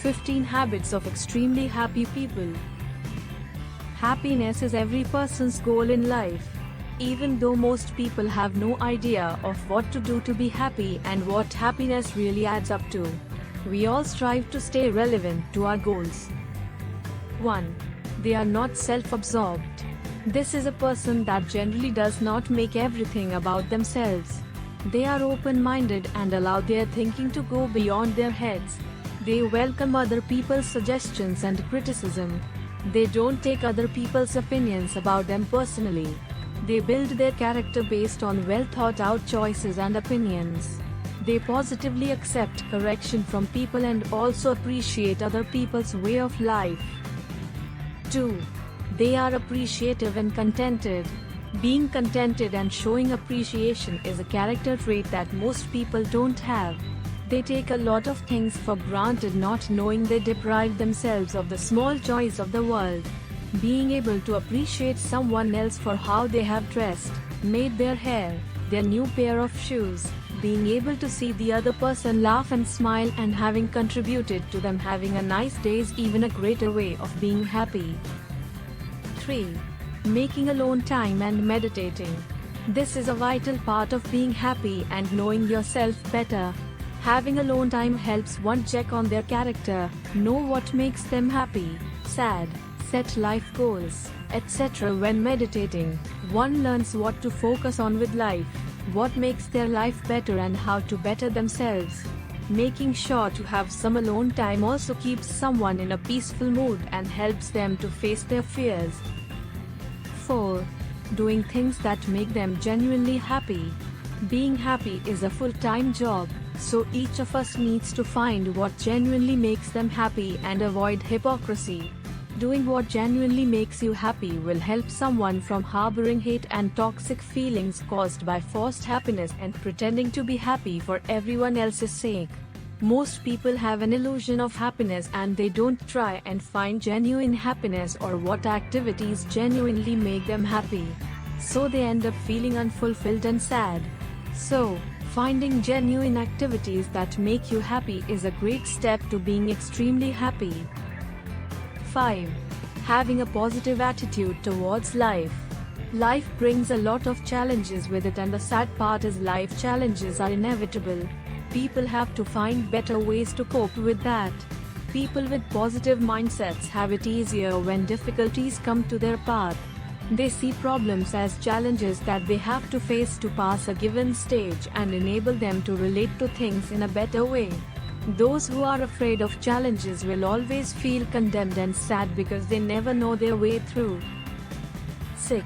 15 Habits of Extremely Happy People. Happiness is every person's goal in life. Even though most people have no idea of what to do to be happy and what happiness really adds up to, we all strive to stay relevant to our goals. 1. They are not self-absorbed. This is a person that generally does not make everything about themselves. They are open-minded and allow their thinking to go beyond their heads. They welcome other people's suggestions and criticism. They don't take other people's opinions about them personally. They build their character based on well-thought-out choices and opinions. They positively accept correction from people and also appreciate other people's way of life. 2. They are appreciative and contented. Being contented and showing appreciation is a character trait that most people don't have. They take a lot of things for granted, not knowing they deprive themselves of the small joys of the world. Being able to appreciate someone else for how they have dressed, made their hair, their new pair of shoes, being able to see the other person laugh and smile and having contributed to them having a nice day is even a greater way of being happy. 3. Making alone time and meditating. This is a vital part of being happy and knowing yourself better. Having alone time helps one check on their character, know what makes them happy, sad, set life goals, etc. When meditating, one learns what to focus on with life, what makes their life better and how to better themselves. Making sure to have some alone time also keeps someone in a peaceful mood and helps them to face their fears. 4. Doing things that make them genuinely happy. Being happy is a full-time job, so each of us needs to find what genuinely makes them happy and avoid hypocrisy. Doing what genuinely makes you happy will help someone from harboring hate and toxic feelings caused by forced happiness and pretending to be happy for everyone else's sake. Most people have an illusion of happiness and they don't try and find genuine happiness or what activities genuinely make them happy. So they end up feeling unfulfilled and sad. So, finding genuine activities that make you happy is a great step to being extremely happy. 5. Having a positive attitude towards life. Life brings a lot of challenges with it, and the sad part is life challenges are inevitable. People have to find better ways to cope with that. People with positive mindsets have it easier when difficulties come to their path. They see problems as challenges that they have to face to pass a given stage and enable them to relate to things in a better way. Those who are afraid of challenges will always feel condemned and sad because they never know their way through. 6.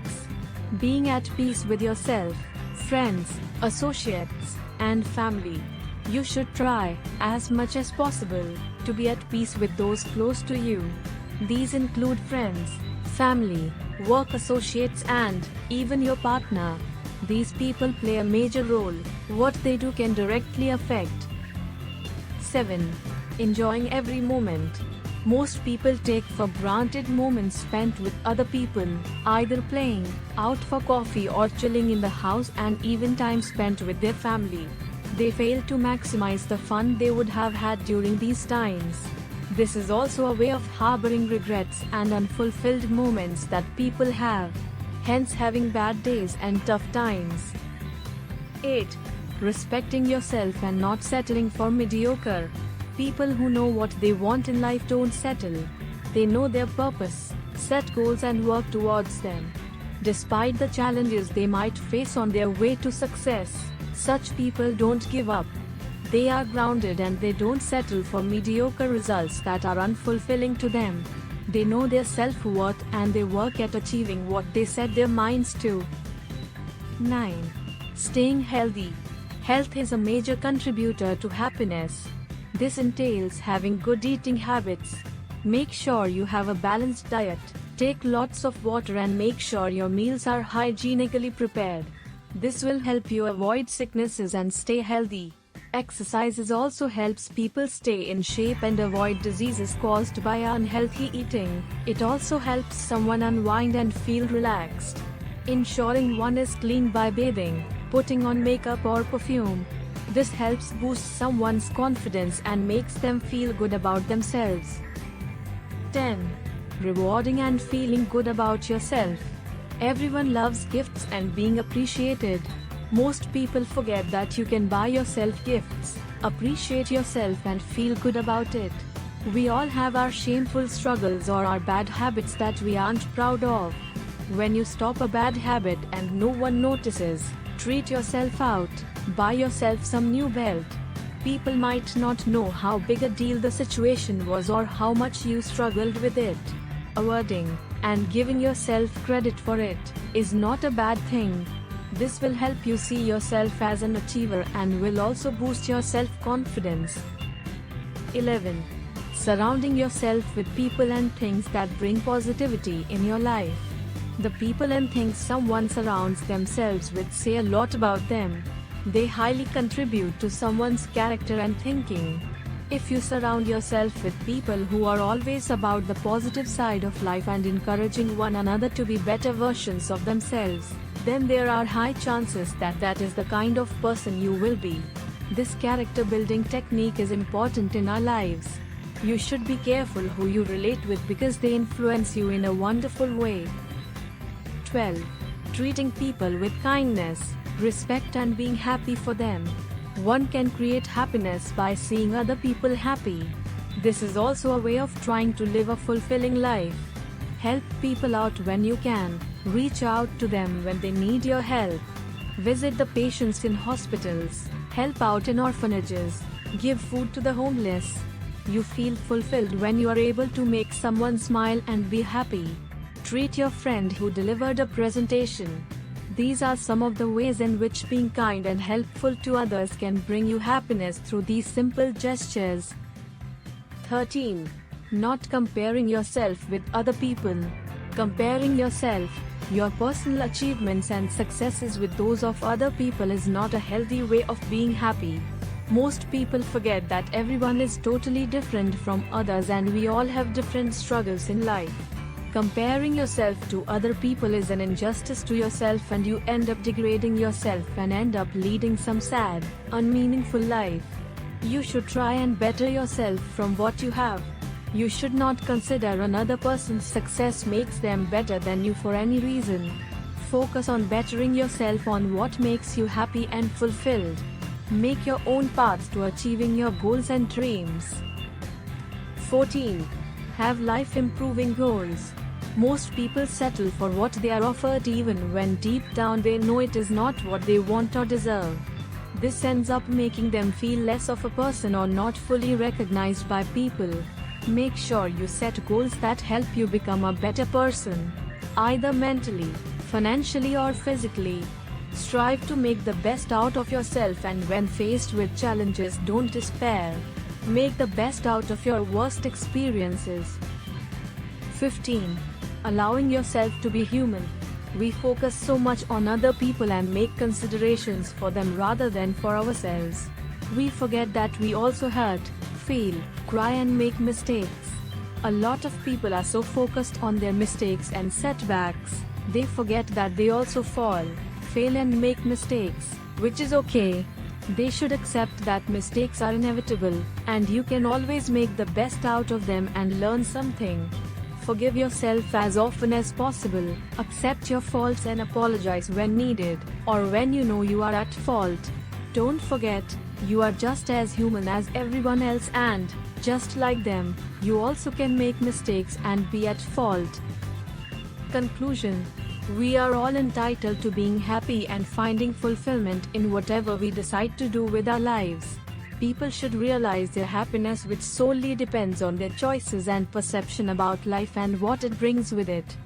Being at peace with yourself, friends, associates, and family. You should try, as much as possible, to be at peace with those close to you. These include friends, family, work associates and even your partner. These people play a major role. What they do can directly affect. 7. Enjoying every moment. Most people take for granted moments spent with other people, either playing, out for coffee or chilling in the house, and even time spent with their family. They fail to maximize the fun they would have had during these times. This is also a way of harboring regrets and unfulfilled moments that people have, hence having bad days and tough times. 8. Respecting yourself and not settling for mediocre. People who know what they want in life don't settle. They know their purpose, set goals and work towards them. Despite the challenges they might face on their way to success, such people don't give up. They are grounded and they don't settle for mediocre results that are unfulfilling to them. They know their self-worth and they work at achieving what they set their minds to. 9. Staying healthy. Health is a major contributor to happiness. This entails having good eating habits. Make sure you have a balanced diet, take lots of water and make sure your meals are hygienically prepared. This will help you avoid sicknesses and stay healthy. Exercise also helps people stay in shape and avoid diseases caused by unhealthy eating. It also helps someone unwind and feel relaxed. Ensuring one is clean by bathing, putting on makeup or perfume, This helps boost someone's confidence and makes them feel good about themselves. 10. Rewarding and feeling good about yourself. Everyone loves gifts and being appreciated. Most people forget that you can buy yourself gifts, appreciate yourself and feel good about it. We all have our shameful struggles or our bad habits that we aren't proud of. When you stop a bad habit and no one notices, treat yourself out, buy yourself some new belt. People might not know how big a deal the situation was or how much you struggled with it. Awarding and giving yourself credit for it is not a bad thing. This will help you see yourself as an achiever and will also boost your self-confidence. 11. Surrounding yourself with people and things that bring positivity in your life. The people and things someone surrounds themselves with say a lot about them. They highly contribute to someone's character and thinking. If you surround yourself with people who are always about the positive side of life and encouraging one another to be better versions of themselves, then there are high chances that that is the kind of person you will be. This character building technique is important in our lives. You should be careful who you relate with because they influence you in a wonderful way. 12. Treating people with kindness, respect and being happy for them. One can create happiness by seeing other people happy. This is also a way of trying to live a fulfilling life. Help people out when you can. Reach out to them when they need your help. Visit the patients in hospitals. Help out in orphanages. Give food to the homeless. You feel fulfilled when you are able to make someone smile and be happy. Treat your friend who delivered a presentation. These are some of the ways in which being kind and helpful to others can bring you happiness through these simple gestures. 13. Not comparing yourself with other people. Comparing yourself, your personal achievements and successes with those of other people is not a healthy way of being happy. Most people forget that everyone is totally different from others and we all have different struggles in life. Comparing yourself to other people is an injustice to yourself and you end up degrading yourself and end up leading some sad, unmeaningful life. You should try and better yourself from what you have. You should not consider another person's success makes them better than you for any reason. Focus on bettering yourself on what makes you happy and fulfilled. Make your own path to achieving your goals and dreams. 14. Have life-improving goals. Most people settle for what they are offered even when deep down they know it is not what they want or deserve. This ends up making them feel less of a person or not fully recognized by people. Make sure you set goals that help you become a better person, either mentally, financially or physically. Strive to make the best out of yourself and when faced with challenges don't despair. Make the best out of your worst experiences. 15. Allowing yourself to be human. We focus so much on other people and make considerations for them rather than for ourselves. We forget that we also hurt, feel, cry and make mistakes. A lot of people are so focused on their mistakes and setbacks, they forget that they also fall, fail and make mistakes, which is okay. They should accept that mistakes are inevitable, and you can always make the best out of them and learn something. Forgive yourself as often as possible, accept your faults and apologize when needed, or when you know you are at fault. Don't forget, you are just as human as everyone else and, just like them, you also can make mistakes and be at fault. Conclusion. We are all entitled to being happy and finding fulfillment in whatever we decide to do with our lives. People should realize their happiness which solely depends on their choices and perception about life and what it brings with it.